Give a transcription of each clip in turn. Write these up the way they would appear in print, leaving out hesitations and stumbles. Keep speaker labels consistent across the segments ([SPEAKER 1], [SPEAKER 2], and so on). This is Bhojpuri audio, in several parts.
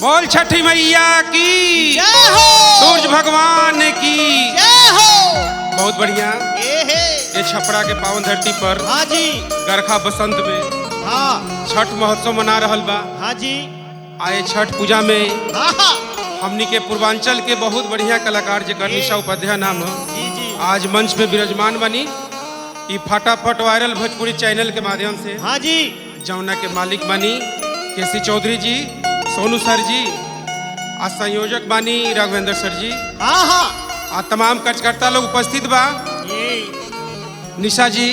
[SPEAKER 1] बोल छठी मैया की
[SPEAKER 2] जय हो,
[SPEAKER 1] सूरज भगवान की
[SPEAKER 2] जय हो।
[SPEAKER 1] बहुत बढ़िया।
[SPEAKER 2] ये
[SPEAKER 1] ये छपरा के पावन धरती पर
[SPEAKER 2] हाँ जी,
[SPEAKER 1] गरखा बसंत में
[SPEAKER 2] हाँ
[SPEAKER 1] छठ महोत्सव मना रहल बा।
[SPEAKER 2] हाँ जी,
[SPEAKER 1] आए छठ पूजा में
[SPEAKER 2] हाँ हाँ
[SPEAKER 1] हमनी के पूर्वांचल के बहुत बढ़िया कलाकार जेकर निशा उपाध्याय नाम है,
[SPEAKER 2] जी जी,
[SPEAKER 1] आज मंच पे विराजमान बनी। ई फटाफट वायरल भोजपुरी चैनल के माध्यम से
[SPEAKER 2] हाँ जी,
[SPEAKER 1] जमुना के मालिक बानी केसी चौधरी जी, सोनू सर जी, आ संयोजक बानी राघवेंद्र सर जी,
[SPEAKER 2] हाँ हाँ
[SPEAKER 1] आ तमाम कार्यकर्ता लोग उपस्थित बा।
[SPEAKER 2] ये
[SPEAKER 1] निशा जी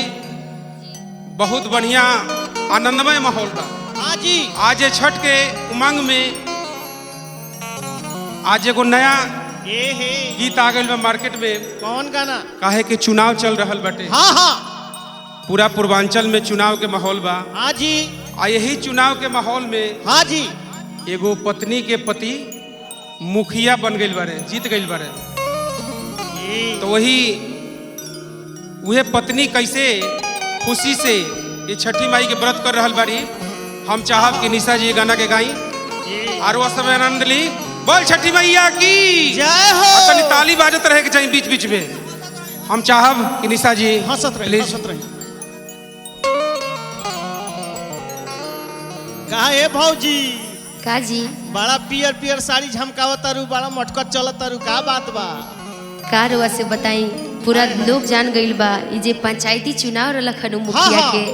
[SPEAKER 1] बहुत बढ़िया आनंदमय माहौल बा।
[SPEAKER 2] हाँ जी,
[SPEAKER 1] आज ये छठ के उमंग में आज एगो नया
[SPEAKER 2] ये है
[SPEAKER 1] गीत आ गइल बा मार्केट में।
[SPEAKER 2] कौन गाना?
[SPEAKER 1] काहे के चुनाव चल रहल बाटे,
[SPEAKER 2] हाँ हाँ
[SPEAKER 1] पूरा पूर्वांचल में चुनाव के माहौल बा।
[SPEAKER 2] हाँ जी,
[SPEAKER 1] आ यही चुनाव के माहौल में
[SPEAKER 2] हाँ जी,
[SPEAKER 1] एगो पत्नी के पति मुखिया बन गइल बारे, जीत गइल बारे।
[SPEAKER 2] ये
[SPEAKER 1] तो वही पत्नी कैसे खुशी से ये छठी माई के व्रत कर रहल बारी। हम चाहब कि निशा जी गाना के गाई
[SPEAKER 2] ये
[SPEAKER 1] और वह समय आनंद ली। बोल छठी मैया की
[SPEAKER 2] जय हो।
[SPEAKER 1] और तनी ताली बाजत रहे के चाहिए बीच बीच में। हम चाहब कि निशा जी
[SPEAKER 2] हंसत रहे,
[SPEAKER 1] प्लीज।
[SPEAKER 2] हंसत रहे। कहा है भौजी,
[SPEAKER 3] काजी
[SPEAKER 2] बड़ा पियर पियर साड़ी झमकावत तारू, बड़ा मटकत चलत तारू, का बात बा?
[SPEAKER 3] का रुआ से बताई, पूरा लोग जान गइल बा ई जे पंचायती चुनाव रहलक हनु मुखिया
[SPEAKER 2] हाँ।
[SPEAKER 3] के।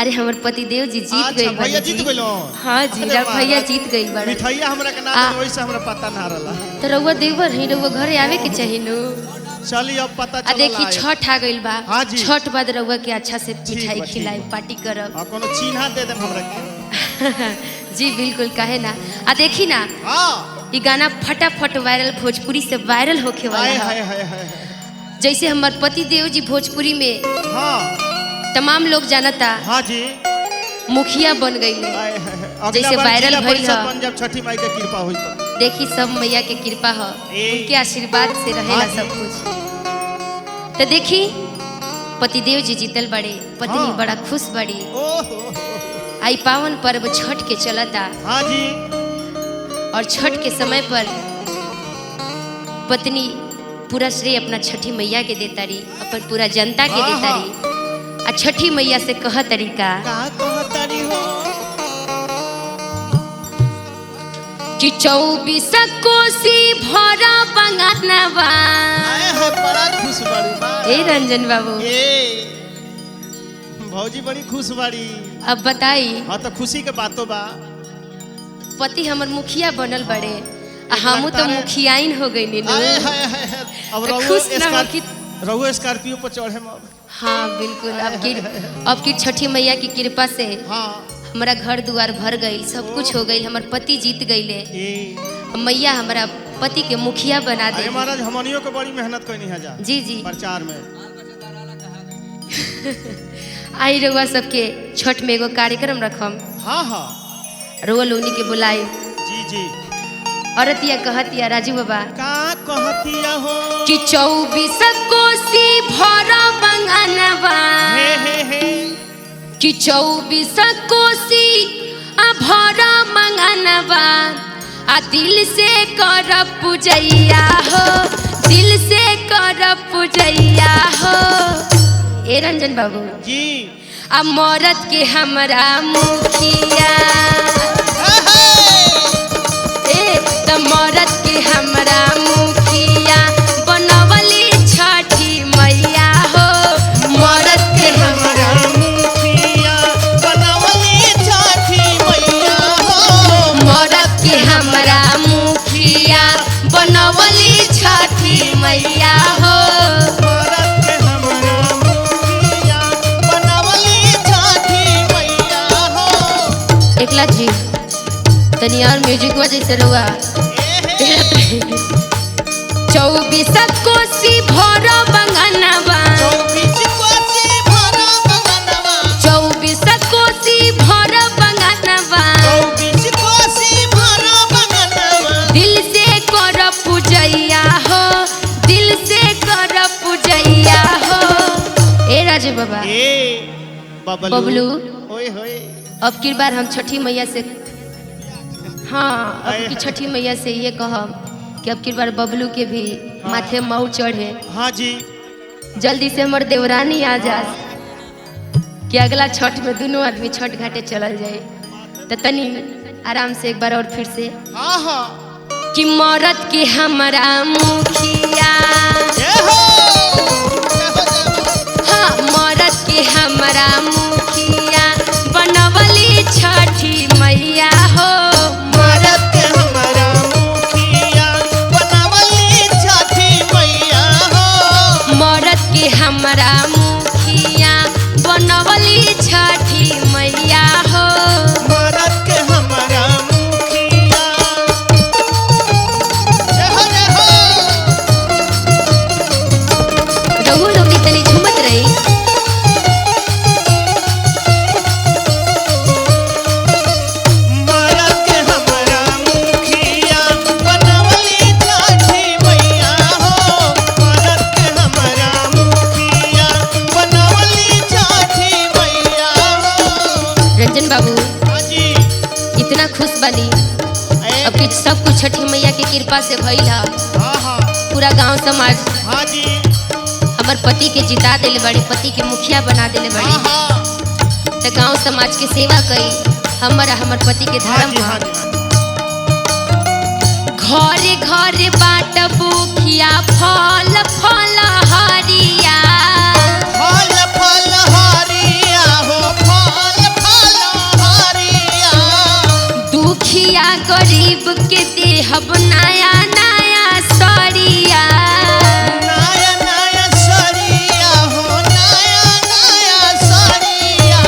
[SPEAKER 3] अरे हमर पति देव जी जीत
[SPEAKER 2] अच्छा,
[SPEAKER 3] गइल
[SPEAKER 2] भैया
[SPEAKER 3] बानी
[SPEAKER 2] जीत
[SPEAKER 3] जी।
[SPEAKER 2] गइलो?
[SPEAKER 3] हाँ जी,
[SPEAKER 2] अरे
[SPEAKER 3] राव
[SPEAKER 2] वाह,
[SPEAKER 3] भैया
[SPEAKER 2] वाह।
[SPEAKER 3] जीत गइल बाड़े।
[SPEAKER 2] मिठाइया हमरा के ना
[SPEAKER 3] आ-
[SPEAKER 2] दे, वैसे हमरा पता ना रहला।
[SPEAKER 3] तो रउआ देवर ही रउआ घरे आवे के चाहिए नु।
[SPEAKER 2] चली अब पता
[SPEAKER 3] आ
[SPEAKER 2] चल।
[SPEAKER 3] देखी छठ आ गइल बा।
[SPEAKER 2] हाँ जी।
[SPEAKER 3] छठ बाद रउआ के अच्छा से
[SPEAKER 2] ठीक
[SPEAKER 3] मिठाई
[SPEAKER 2] बा, ठीक
[SPEAKER 3] खिलाई,
[SPEAKER 2] बा।
[SPEAKER 3] पार्टी करब।
[SPEAKER 2] कोनो चिन्हा दे देम हमरा के।
[SPEAKER 3] जी बिल्कुल, काहे ना। आ देखी ना,
[SPEAKER 2] हाँ,
[SPEAKER 3] ई गाना फटाफट वायरल भोजपुरी से वायरल होके वाला
[SPEAKER 2] हाय
[SPEAKER 3] है।
[SPEAKER 2] हाय हाय हाय।
[SPEAKER 3] जैसे हमार पति देव जी भोजपुरी में
[SPEAKER 2] हाँ
[SPEAKER 3] तमाम लोग जानता
[SPEAKER 2] हाँ जी,
[SPEAKER 3] मुखिया बन गई।
[SPEAKER 2] हाय हाय हाय। अगला
[SPEAKER 3] जैसे
[SPEAKER 2] बार
[SPEAKER 3] वायरल
[SPEAKER 2] जिला
[SPEAKER 3] भइल
[SPEAKER 2] परिषद
[SPEAKER 3] ह।
[SPEAKER 2] बन जब छठी माई के कृपा हुई तो।
[SPEAKER 3] देखी सब मैया के कृपा है,
[SPEAKER 2] ए।
[SPEAKER 3] उनके आशीर्वाद से रहेला
[SPEAKER 2] हाँ जी।
[SPEAKER 3] सब कुछ। तो देखी पतिदेव जी जीतल बड़े, पत्नी
[SPEAKER 2] हाँ।
[SPEAKER 3] बड़ा खुश बड़ी।
[SPEAKER 2] ओहो,
[SPEAKER 3] आई पावन पर्व छठ के चलता
[SPEAKER 2] हाँ जी,
[SPEAKER 3] और छठ के समय पर पत्नी पूरा श्रेय अपना छठी मैया के देता रही, अपन पूरा जनता के
[SPEAKER 2] हाँ,
[SPEAKER 3] देता
[SPEAKER 2] हाँ।
[SPEAKER 3] रही। आ छठी मैया से कह तरीका
[SPEAKER 2] का कहतारी हो?
[SPEAKER 3] कि 24 कोसी भरा बंगानवा।
[SPEAKER 2] आए है बड़ा खुश बड़ी बा।
[SPEAKER 3] ए रंजन बाबू,
[SPEAKER 2] ए भौजी बड़ी खुश बड़ी।
[SPEAKER 3] अब बताई,
[SPEAKER 2] हाँ तो खुशी के बातों बा।
[SPEAKER 3] पति हमर मुखिया बनल बड़े, आ हमू तो मुखियाइन हो गई नीनू।
[SPEAKER 2] आए हाय हाय हाय। अब
[SPEAKER 3] तो खुश ना हो कि
[SPEAKER 2] रहुए स्कॉर्पियो पर चढ़े अब।
[SPEAKER 3] हाँ बिल्कुल। अब की छठी मैया की कृपा से
[SPEAKER 2] हाँ
[SPEAKER 3] हमारा घर दुआर भर गई, सब कुछ हो गई, हमार पति जीत गईले।
[SPEAKER 2] ए
[SPEAKER 3] मैया हमारा पति के मुखिया बना दे।
[SPEAKER 2] अरे महाराज हमनियों को बड़ी मेहनत करनी है जा
[SPEAKER 3] जी जी।
[SPEAKER 2] प्रचार में।
[SPEAKER 3] आई रउआ सबके छठ में एगो कार्यक्रम रखम,
[SPEAKER 2] हाँ हाँ
[SPEAKER 3] रउआ लोनी के बुलाई।
[SPEAKER 2] जी जी।
[SPEAKER 3] औरतिया कहतिया राजू बाबा
[SPEAKER 2] का कहतिया हो?
[SPEAKER 3] कि 24 कोसी भरा बंगानवा।
[SPEAKER 2] हे हे हे।
[SPEAKER 3] कि 24 कोसी आ भरा मंगनवा। आ दिल से कर पूजैया हो, दिल से कर पूजैया हो। ए रंजन बाबू,
[SPEAKER 2] जी
[SPEAKER 3] आ मरद के हमरा मुखिया। ए त मरद के हमरा मुखिया बनवली छठी मैया हो। मरद के हमरा
[SPEAKER 2] मुखिया बनवली छठी मैया हो।
[SPEAKER 3] मरद के हमरा मुखिया बनवली छठी मैया हो।
[SPEAKER 2] मरद के हमरा मुखिया बनवली छठी मैया हो।
[SPEAKER 3] एकला जी तनी और म्यूजिक वजह से रुआ।
[SPEAKER 2] ए हे।
[SPEAKER 3] 24 कोसी भरा बंगानवा।
[SPEAKER 2] 24 कोसी भरा बंगानवा।
[SPEAKER 3] 24 कोसी भरा बंगानवा।
[SPEAKER 2] 24 कोसी भरा बंगानवा।
[SPEAKER 3] दिल से कर पूजैया हो, दिल से कर पूजैया हो। ए राजू बाबा,
[SPEAKER 2] ए बबलू
[SPEAKER 3] बबलू,
[SPEAKER 2] ओए होए।
[SPEAKER 3] अब की बार हम छठी मैया से हाँ अब की छठी मैया से ये कहब कि अब की बार बबलू के भी माथे मऊ चढ़े।
[SPEAKER 2] हाँ जी।
[SPEAKER 3] जल्दी से हमार देवरानी आ जा कि अगला छठ में दोनों आदमी छठ घाटे चलल जाए। तो तनी आराम से एक बार और फिर से
[SPEAKER 2] हाँ हाँ
[SPEAKER 3] कि मरद के हमारा मुखिया, हाँ मरद के हमारा मुखिया बनवली छठी मैया हो।
[SPEAKER 2] मरद के हमारा मुखिया बनवली छठी मैया हो।
[SPEAKER 3] मरद के हमारा मुखिया बनवली छठी मैया हो।
[SPEAKER 2] मरद के हमारा मुखिया
[SPEAKER 3] रघु लोग इतनी झूमत रही।
[SPEAKER 2] मरद के हमारा मुखिया बनवली छठी मैया हो। मरद के हमारा मुखिया बनवली छठी मैया हो।
[SPEAKER 3] रंजन बाबू
[SPEAKER 2] हाँ जी।
[SPEAKER 3] इतना खुश बनी अब कि सब कुछ छठी मैया की कृपा से भइल है।
[SPEAKER 2] हाँ हाँ
[SPEAKER 3] पूरा गांव समाज
[SPEAKER 2] हाँ जी।
[SPEAKER 3] हमार पति के जिता दिले बड़ी, पति के मुखिया बना दिले
[SPEAKER 2] हाँ
[SPEAKER 3] बड़ी।
[SPEAKER 2] हाँ
[SPEAKER 3] तो गांव समाज के सेवा कई हमर पति के
[SPEAKER 2] हाँ
[SPEAKER 3] धर्म
[SPEAKER 2] जी। हाँ
[SPEAKER 3] है।
[SPEAKER 2] जी।
[SPEAKER 3] घरे घरे बाट बुखिया फल फल हरिया।
[SPEAKER 2] फल फल हरिया हो। फल फल हरिया।
[SPEAKER 3] दुखिया गरीब के देहब नया नया सरिया।
[SPEAKER 2] नया नया सरिया हो। नया नया सरिया।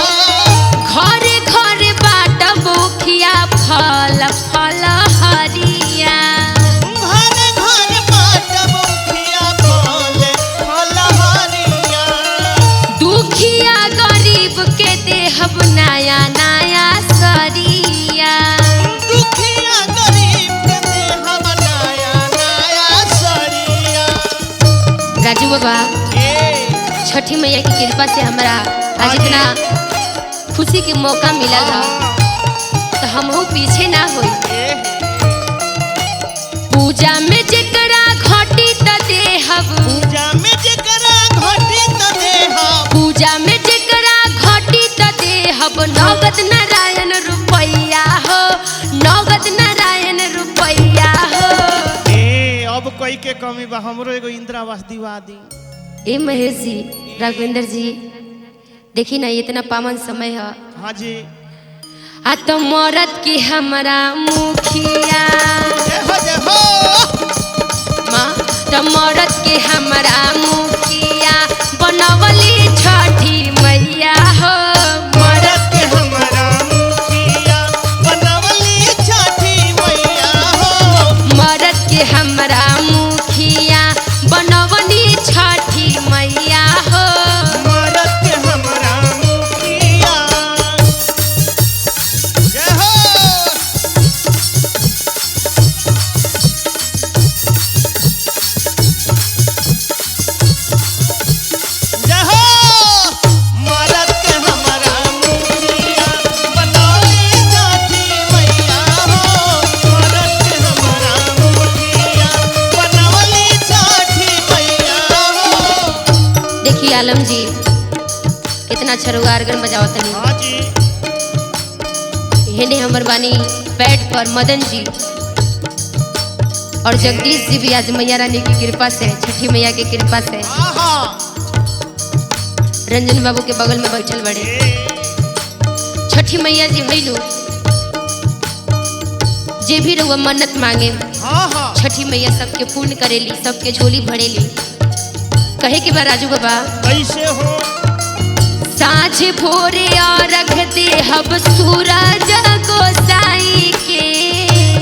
[SPEAKER 3] घरे घरे बाट बुखिया फल फल हरिया।
[SPEAKER 2] घर घर बाट मुखिया फल फल हरिया।
[SPEAKER 3] दुखिया गरीब के देहब नया नया सरिया।
[SPEAKER 2] दुखिया गरीब के देहब नया नया सरिया।
[SPEAKER 3] राजू बाबा छठी मैया की कृपा से हमारा आज इतना खुशी के मौका मिला था तो हम पीछे ना होई। पूजा में जेकरा घटी त देहब,
[SPEAKER 2] पूजा में जेकरा घटी त देहब।
[SPEAKER 3] पूजा में जेकरा घटी त देहब नगद नारायण रुपैया हो। नगद नारायण रुपैया हो।
[SPEAKER 2] अब कोई के कमी बा हमरो एगो इंदिरावास दिवा दी।
[SPEAKER 3] ए महेश जी, राघवेंद्र जी देखी ना इतना पावन समय है।
[SPEAKER 2] हाँ जी।
[SPEAKER 3] आ तो मरद के हमारा मुखिया, माँ तो मरद के हमारा मुखिया बनवली छठी मैया हो।
[SPEAKER 2] मरद के हमारा मुखिया बनवली छठी मैया हो।
[SPEAKER 3] मरद के हमारा मुखिया बनवली छठी मैया हो।
[SPEAKER 2] मरद के हमारा मुखिया जय हो। जय हो। मरद के हमारा मुखिया बनवली छठी मैया हो। मरद के हमारा मुखिया बनवली छठी मैया हो।
[SPEAKER 3] देखिए आलम जी इतना अच्छा आर्गन बजावत नहीं।
[SPEAKER 2] हाँ जी।
[SPEAKER 3] हेने हमर बानी बैठ पर मदन जी और जगदीश जी भी आज मैया रानी की कृपा से, छठी मैया की कृपा से
[SPEAKER 2] आहा।
[SPEAKER 3] रंजन बाबू के बगल में बैठल बड़े। छठी मैया जी भैलू जे भी रहुआ मन्नत मांगे
[SPEAKER 2] हाँ हाँ।
[SPEAKER 3] छठी मैया सबके पूर्ण करेली, सबके झोली भरेली। कहे के बा राजू बाबा
[SPEAKER 2] कैसे हो।
[SPEAKER 3] साँझ भोरे अर्घ देहब सूरज गोसाई के।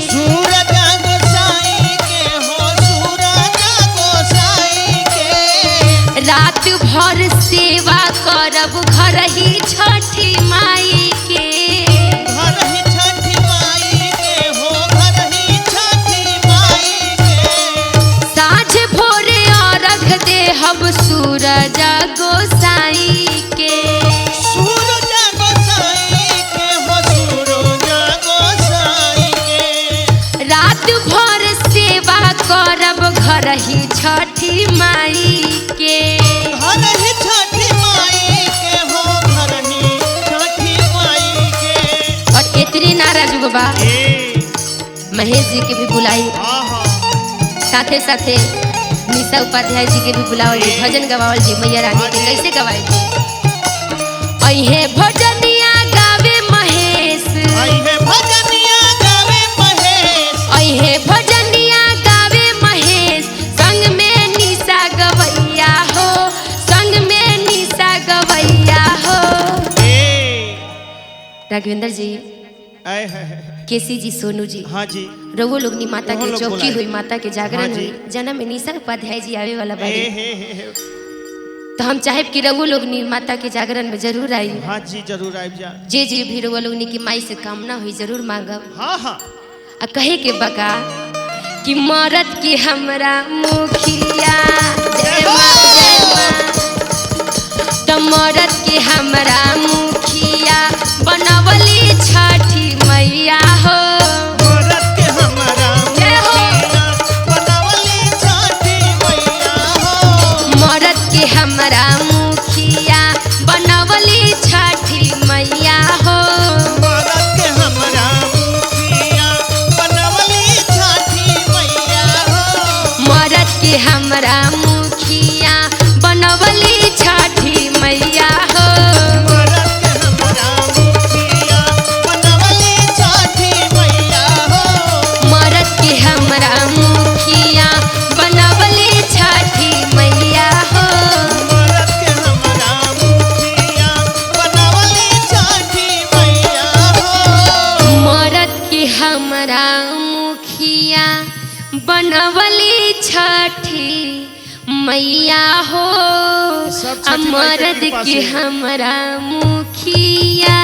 [SPEAKER 2] सूरज गोसाई के हो। सूरज गोसाई के।
[SPEAKER 3] रात भर सेवा करब घर ही छठी माई के।
[SPEAKER 2] घर ही छठी माई के हो। घर ही छठी माई के।
[SPEAKER 3] साँझ भोरे अर्घ देहब सूरज गोसाई के।
[SPEAKER 2] सूरज गोसाई के हो। सूरज गोसाई
[SPEAKER 3] करब घर ही छठी माई के।
[SPEAKER 2] घर ही छठी माई के हो, घर ही छठी माई के।
[SPEAKER 3] और इतनी ना राजू बाबा महेश जी के भी बुलाई, साथे साथे निशा उपाध्याय जी के भी बुलावल जी, भजन गवावल जी मैया रानी के। कैसे गवाए जी? अहे भजनिया गावे महेश,
[SPEAKER 2] अहे भजनिया गावे महेश,
[SPEAKER 3] अहे भजनिया गावे महेश, संग में निशा गवैया हो, संग में निशा गवैया हो। राघवेंद्र जी, केसी जी, सोनू जी,
[SPEAKER 2] हाँ जी,
[SPEAKER 3] रघु लोगनी माता
[SPEAKER 2] वो
[SPEAKER 3] के
[SPEAKER 2] लोग
[SPEAKER 3] चौकी
[SPEAKER 2] बुलाए।
[SPEAKER 3] हुई, माता के जागरण
[SPEAKER 2] हाँ जी।
[SPEAKER 3] हुई, जन्म में निशा उपाध्याय जी आवे वाला बाड़ी। तो हम चाहे कि रघु लोगनी माता के जागरण में जरूर आई।
[SPEAKER 2] हाँ जी, जरूर आइब जा।
[SPEAKER 3] जे जे भी रघु लोगनी की माई से कामना हुई जरूर मांगब।
[SPEAKER 2] हाँ हाँ,
[SPEAKER 3] आ कहे के बका कि मरद की हमरा मुखिया, जय माँ जय माँ, तो मरद की हमरा मुखिया बनवली छठी मैया हो।
[SPEAKER 2] मरद के हमरा
[SPEAKER 3] जय हो।
[SPEAKER 2] मुखिया बनवली छठी मैया हो।
[SPEAKER 3] मरद के हमरा मुखिया बनवली छठी मैया हो।
[SPEAKER 2] मरद के हमरा मुखिया बनवली छठी मैया हो।
[SPEAKER 3] मरद के हमरा मुखिया बनवली छठी मैया हो।
[SPEAKER 2] मरद के हमरा मुखिया बनवली छठी मैया हो।
[SPEAKER 3] मरद के हमरा मुखिया बनवली छठी मैया हो।
[SPEAKER 2] मरद के हमरा मुखिया बनवली छठी मैया हो।
[SPEAKER 3] मरद के हमरा मुखिया बनवली छठी मैया हो।
[SPEAKER 2] सब छठी माई के
[SPEAKER 3] मरद
[SPEAKER 2] कृपा
[SPEAKER 3] के
[SPEAKER 2] से।
[SPEAKER 3] हमरा मुखिया